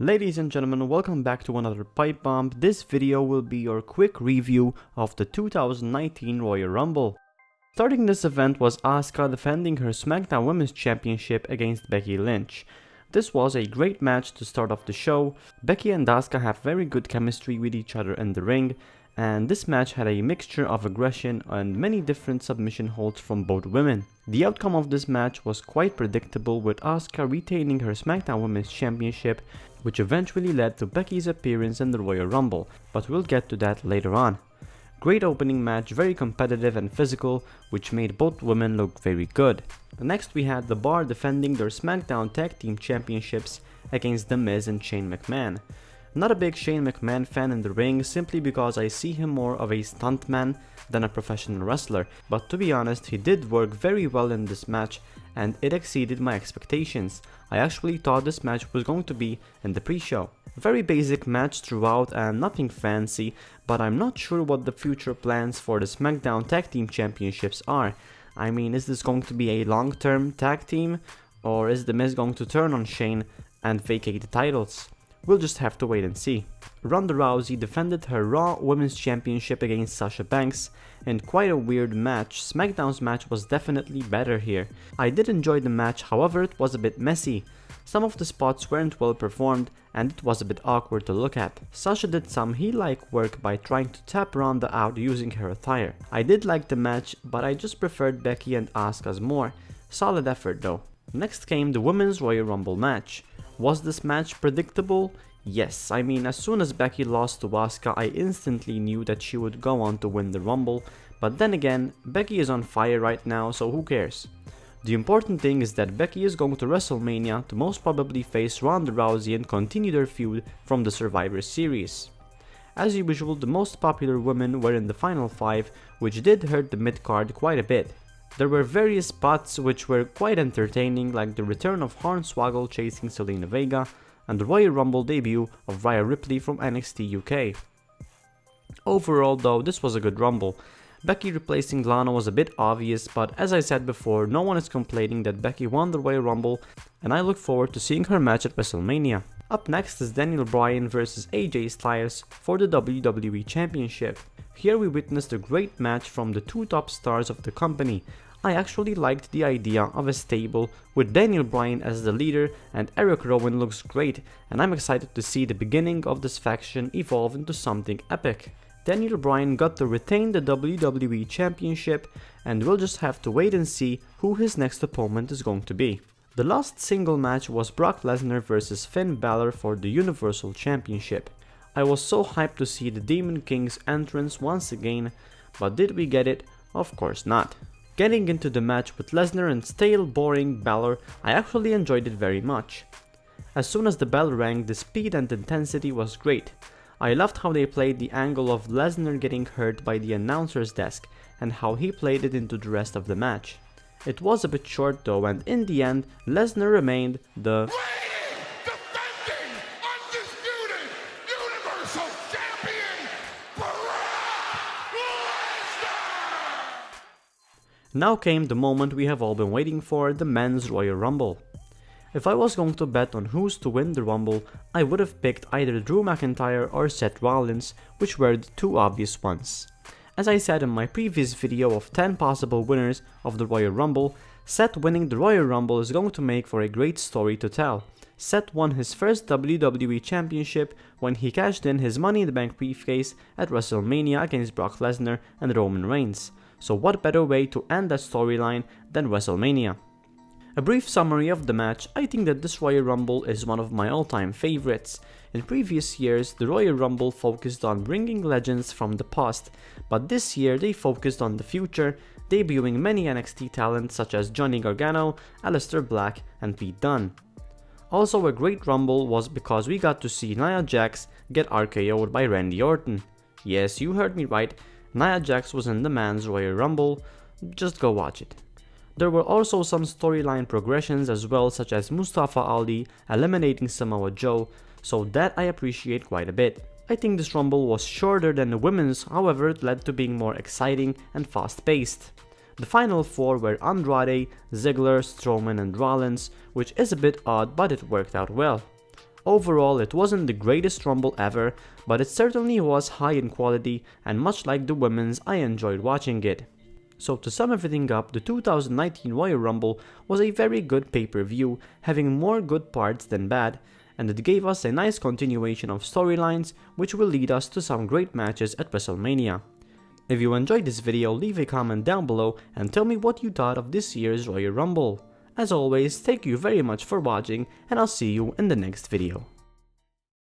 Ladies and gentlemen, welcome back to another pipe bomb. This video will be your quick review of the 2019 Royal Rumble. Starting this event was Asuka defending her SmackDown Women's Championship against Becky Lynch. This was a great match to start off the show. Becky and Asuka have very good chemistry with each other in the ring, and this match had a mixture of aggression and many different submission holds from both women. The outcome of this match was quite predictable, with Asuka retaining her SmackDown Women's Championship, which eventually led to Becky's appearance in the Royal Rumble, but we'll get to that later on. Great opening match, very competitive and physical, which made both women look very good. Next we had The Bar defending their SmackDown Tag Team Championships against The Miz and Shane McMahon. Not a big Shane McMahon fan in the ring, simply because I see him more of a stuntman than a professional wrestler, but to be honest, he did work very well in this match and it exceeded my expectations. I actually thought this match was going to be in the pre-show. Very basic match throughout and nothing fancy, but I'm not sure what the future plans for the SmackDown Tag Team Championships are. I mean, is this going to be a long-term tag team, or is The Miz going to turn on Shane and vacate the titles? We'll just have to wait and see. Ronda Rousey defended her Raw Women's Championship against Sasha Banks in quite a weird match. SmackDown's match was definitely better here. I did enjoy the match, however it was a bit messy. Some of the spots weren't well performed and it was a bit awkward to look at. Sasha did some heel-like work by trying to tap Ronda out using her attire. I did like the match, but I just preferred Becky and Asuka's more. Solid effort though. Next came the Women's Royal Rumble match. Was this match predictable? Yes, I mean, as soon as Becky lost to Asuka, I instantly knew that she would go on to win the Rumble, but then again, Becky is on fire right now, so who cares? The important thing is that Becky is going to Wrestlemania to most probably face Ronda Rousey and continue their feud from the Survivor Series. As usual, the most popular women were in the final 5, which did hurt the mid-card quite a bit. There were various spots which were quite entertaining, like the return of Hornswoggle chasing Selena Vega and the Royal Rumble debut of Rhea Ripley from NXT UK. Overall though, this was a good Rumble. Becky replacing Lana was a bit obvious, but as I said before, no one is complaining that Becky won the Royal Rumble, and I look forward to seeing her match at Wrestlemania. Up next is Daniel Bryan vs AJ Styles for the WWE Championship. Here we witnessed a great match from the two top stars of the company. I actually liked the idea of a stable with Daniel Bryan as the leader, and Eric Rowan looks great, and I'm excited to see the beginning of this faction evolve into something epic. Daniel Bryan got to retain the WWE Championship, and we'll just have to wait and see who his next opponent is going to be. The last single match was Brock Lesnar vs Finn Balor for the Universal Championship. I was so hyped to see the Demon King's entrance once again, but did we get it? Of course not. Getting into the match with Lesnar and stale, boring Balor, I actually enjoyed it very much. As soon as the bell rang, the speed and intensity was great. I loved how they played the angle of Lesnar getting hurt by the announcer's desk and how he played it into the rest of the match. It was a bit short though, and in the end, Lesnar remained the Now came the moment we have all been waiting for, the Men's Royal Rumble. If I was going to bet on who's to win the Rumble, I would have picked either Drew McIntyre or Seth Rollins, which were the two obvious ones. As I said in my previous video of 10 possible winners of the Royal Rumble, Seth winning the Royal Rumble is going to make for a great story to tell. Seth won his first WWE Championship when he cashed in his Money in the Bank briefcase at WrestleMania against Brock Lesnar and Roman Reigns. So what better way to end that storyline than WrestleMania? A brief summary of the match. I think that this Royal Rumble is one of my all-time favorites. In previous years, the Royal Rumble focused on bringing legends from the past, but this year they focused on the future, debuting many NXT talents such as Johnny Gargano, Aleister Black, and Pete Dunne. Also a great Rumble was because we got to see Nia Jax get RKO'd by Randy Orton. Yes, you heard me right. Nia Jax was in the Men's Royal Rumble, just go watch it. There were also some storyline progressions as well, such as Mustafa Ali eliminating Samoa Joe, so that I appreciate quite a bit. I think this Rumble was shorter than the women's, however it led to being more exciting and fast paced. The final 4 were Andrade, Ziggler, Strowman and Rollins, which is a bit odd but it worked out well. Overall, it wasn't the greatest Rumble ever, but it certainly was high in quality, and much like the women's, I enjoyed watching it. So to sum everything up, the 2019 Royal Rumble was a very good pay-per-view, having more good parts than bad, and it gave us a nice continuation of storylines, which will lead us to some great matches at Wrestlemania. If you enjoyed this video, leave a comment down below and tell me what you thought of this year's Royal Rumble. As always, thank you very much for watching, and I'll see you in the next video.